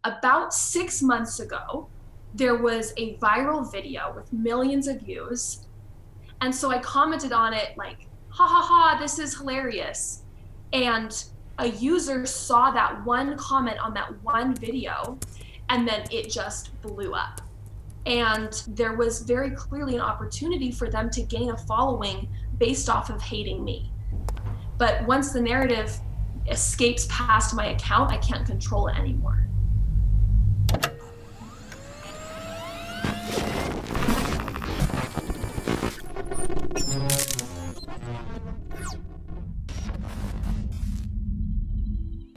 About 6 months ago, there was a viral video with millions of views. And so I commented on it like, ha ha ha, this is hilarious. And a user saw that one comment on that one video, and then it just blew up. And there was very clearly an opportunity for them to gain a following based off of hating me. But once the narrative escapes past my account, I can't control it anymore.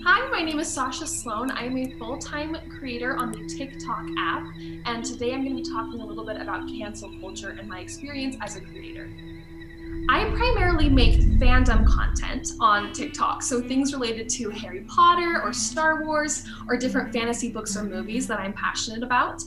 Hi, my name is Sasha Sloan. I'm a full-time creator on the TikTok app, and today I'm going to be talking a little bit about cancel culture and my experience as a creator. I primarily make fandom content on TikTok, so things related to Harry Potter or Star Wars or different fantasy books or movies that I'm passionate about.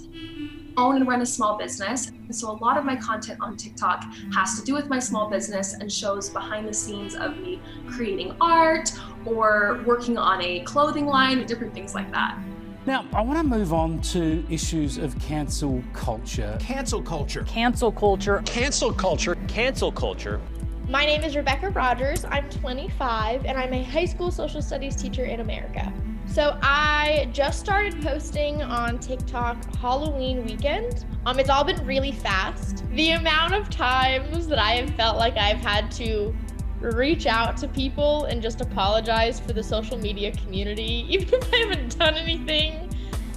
I own and run a small business, and so a lot of my content on TikTok has to do with my small business and shows behind the scenes of me creating art or working on a clothing line, different things like that. Now, I want to move on to issues of cancel culture. Cancel culture. Cancel culture. Cancel culture. Cancel culture. My name is Rebecca Rogers. I'm 25 and I'm a high school social studies teacher in America. So I just started posting on TikTok Halloween weekend. It's all been really fast. The amount of times that I have felt like I've had to reach out to people and just apologize for the social media community, even if I haven't done anything.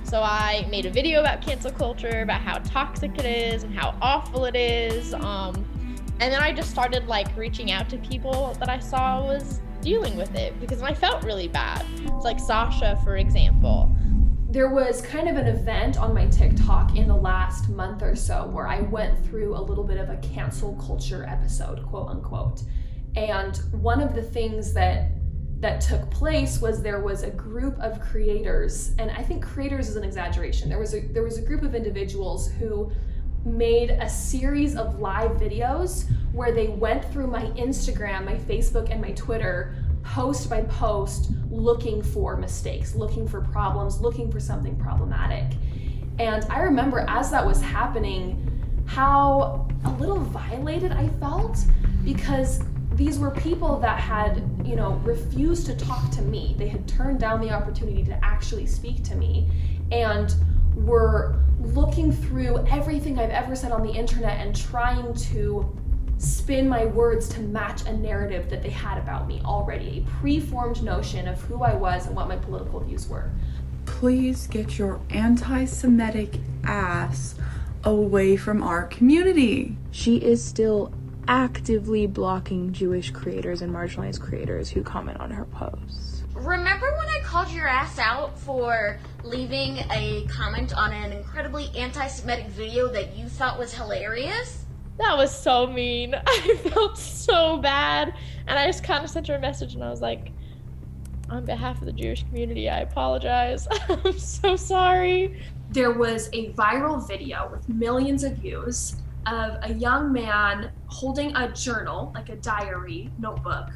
So I made a video about cancel culture, about how toxic it is and how awful it is. And then I just started reaching out to people that I saw was dealing with it because I felt really bad. It's like Sasha, for example. There was kind of an event on my TikTok in the last month or so where I went through a little bit of a cancel culture episode, quote unquote. And one of the things that took place was there was a group of creators, and I think creators is an exaggeration. There was a group of individuals who made a series of live videos where they went through my Instagram, my Facebook, and my Twitter, post by post, looking for mistakes, looking for problems, looking for something problematic. And I remember as that was happening, how a little violated I felt, because these were people that had, refused to talk to me. They had turned down the opportunity to actually speak to me and were looking through everything I've ever said on the internet and trying to spin my words to match a narrative that they had about me already, a preformed notion of who I was and what my political views were. Please get your anti-Semitic ass away from our community. She is still actively blocking Jewish creators and marginalized creators who comment on her posts. Remember when I called your ass out for leaving a comment on an incredibly anti-Semitic video that you thought was hilarious? That was so mean. I felt so bad. And I just kind of sent her a message and I was like, on behalf of the Jewish community, I apologize. I'm so sorry. There was a viral video with millions of views of a young man holding a journal, like a diary notebook,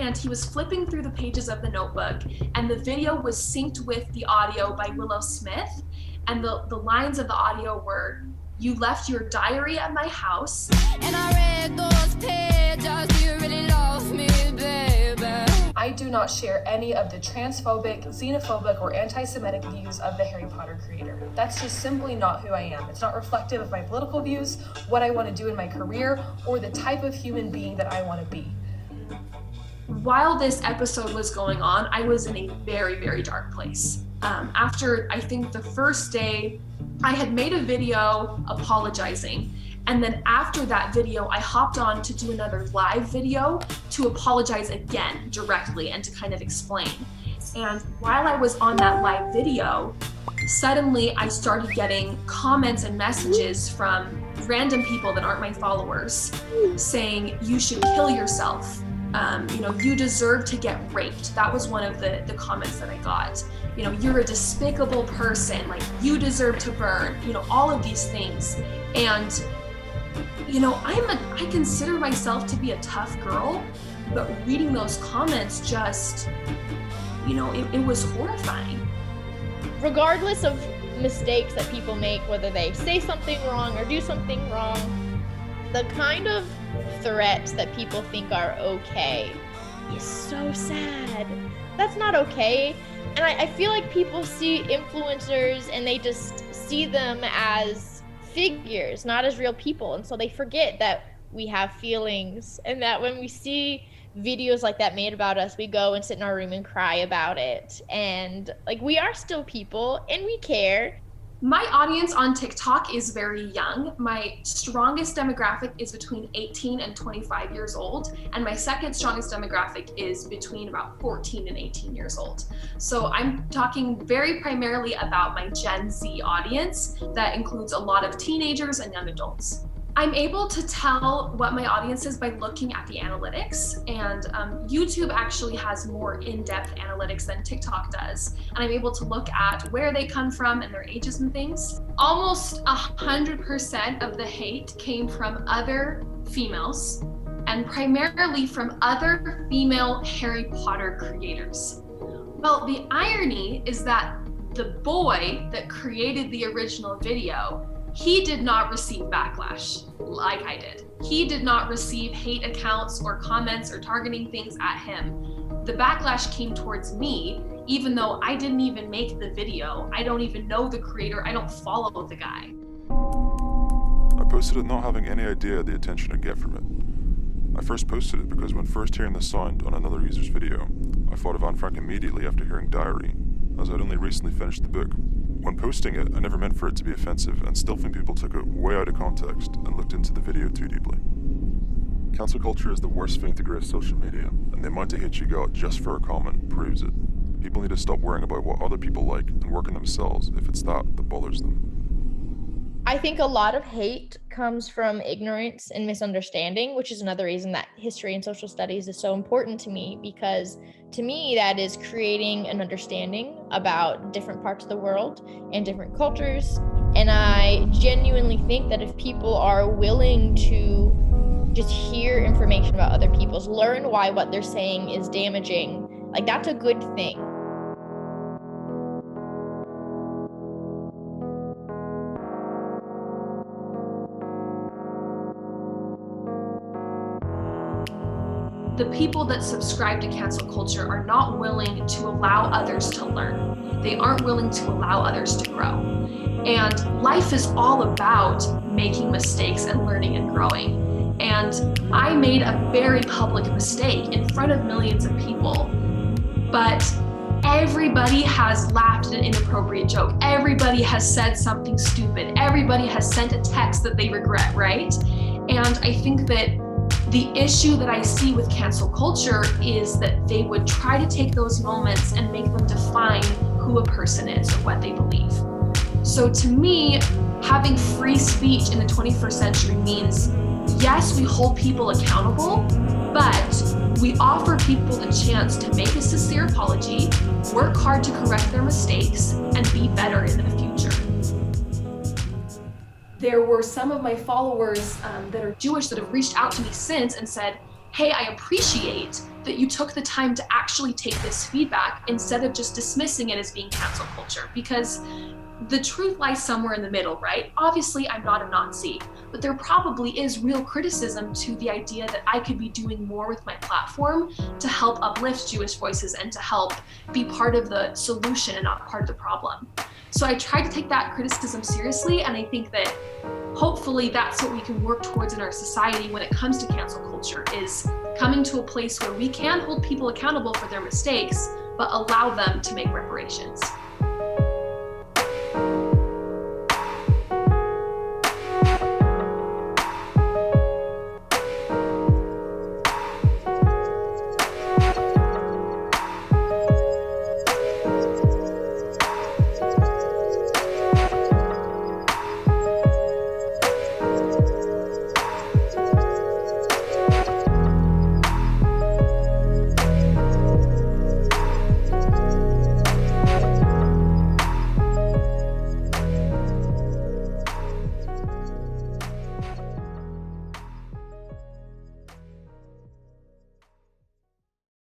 and he was flipping through the pages of the notebook, and the video was synced with the audio by Willow Smith, and the lines of the audio were, "You left your diary at my house. And I read those pages, you really love me, baby. I do not share any of the transphobic, xenophobic, or anti-Semitic views of the Harry Potter creator. That's just simply not who I am. It's not reflective of my political views, what I want to do in my career, or the type of human being that I want to be." While this episode was going on, I was in a very, very dark place. After, I think, the first day, I had made a video apologizing. And then after that video, I hopped on to do another live video to apologize again directly and to kind of explain. And while I was on that live video, suddenly I started getting comments and messages from random people that aren't my followers saying, "You should kill yourself. You deserve to get raped." That was one of the comments that I got. "You're a despicable person, you deserve to burn," all of these things. And I consider myself to be a tough girl, but reading those comments just, it was horrifying. regardless of mistakes that people make, whether they say something wrong or do something wrong, the kind of threats that people think are okay is so sad. That's not okay. And I feel like people see influencers and they just see them as figures, not as real people. And so they forget that we have feelings, and that when we see videos like that made about us, we go and sit in our room and cry about it. And like, we are still people and we care. My audience on TikTok is very young. My strongest demographic is between 18 and 25 years old, and my second strongest demographic is between about 14 and 18 years old. So I'm talking very primarily about my Gen Z audience that includes a lot of teenagers and young adults. I'm able to tell what my audience is by looking at the analytics, and YouTube actually has more in-depth analytics than TikTok does. And I'm able to look at where they come from and their ages and things. Almost 100% of the hate came from other females, and primarily from other female Harry Potter creators. Well, the irony is that the boy that created the original video, he did not receive backlash like I did. He did not receive hate accounts or comments or targeting things at him. The backlash came towards me, even though I didn't even make the video. I don't even know the creator. I don't follow the guy. I posted it not having any idea the attention I'd get from it. I first posted it because when first hearing the sound on another user's video, I thought of Anne Frank immediately after hearing Diary, as I'd only recently finished the book. When posting it, I never meant for it to be offensive, and still think people took it way out of context and looked into the video too deeply. Cancel culture is the worst thing to grab social media, and the amount of hate you got just for a comment proves it. People need to stop worrying about what other people like and work on themselves if it's that bothers them. I think a lot of hate comes from ignorance and misunderstanding, which is another reason that history and social studies is so important to me, because to me that is creating an understanding about different parts of the world and different cultures. And I genuinely think that if people are willing to just hear information about other people's, learn why what they're saying is damaging, like, that's a good thing. The people that subscribe to cancel culture are not willing to allow others to learn. They aren't willing to allow others to grow. And life is all about making mistakes and learning and growing. And I made a very public mistake in front of millions of people, but everybody has laughed at an inappropriate joke. Everybody has said something stupid. Everybody has sent a text that they regret, right? And I think that the issue that I see with cancel culture is that they would try to take those moments and make them define who a person is or what they believe. So to me, having free speech in the 21st century means, yes, we hold people accountable, but we offer people the chance to make a sincere apology, work hard to correct their mistakes, and be better in the future. There were some of my followers that are Jewish that have reached out to me since and said, hey, I appreciate that you took the time to actually take this feedback instead of just dismissing it as being cancel culture, because the truth lies somewhere in the middle, right? Obviously, I'm not a Nazi, but there probably is real criticism to the idea that I could be doing more with my platform to help uplift Jewish voices and to help be part of the solution and not part of the problem. So I try to take that criticism seriously, and I think that hopefully that's what we can work towards in our society when it comes to cancel culture, is coming to a place where we can hold people accountable for their mistakes, but allow them to make reparations.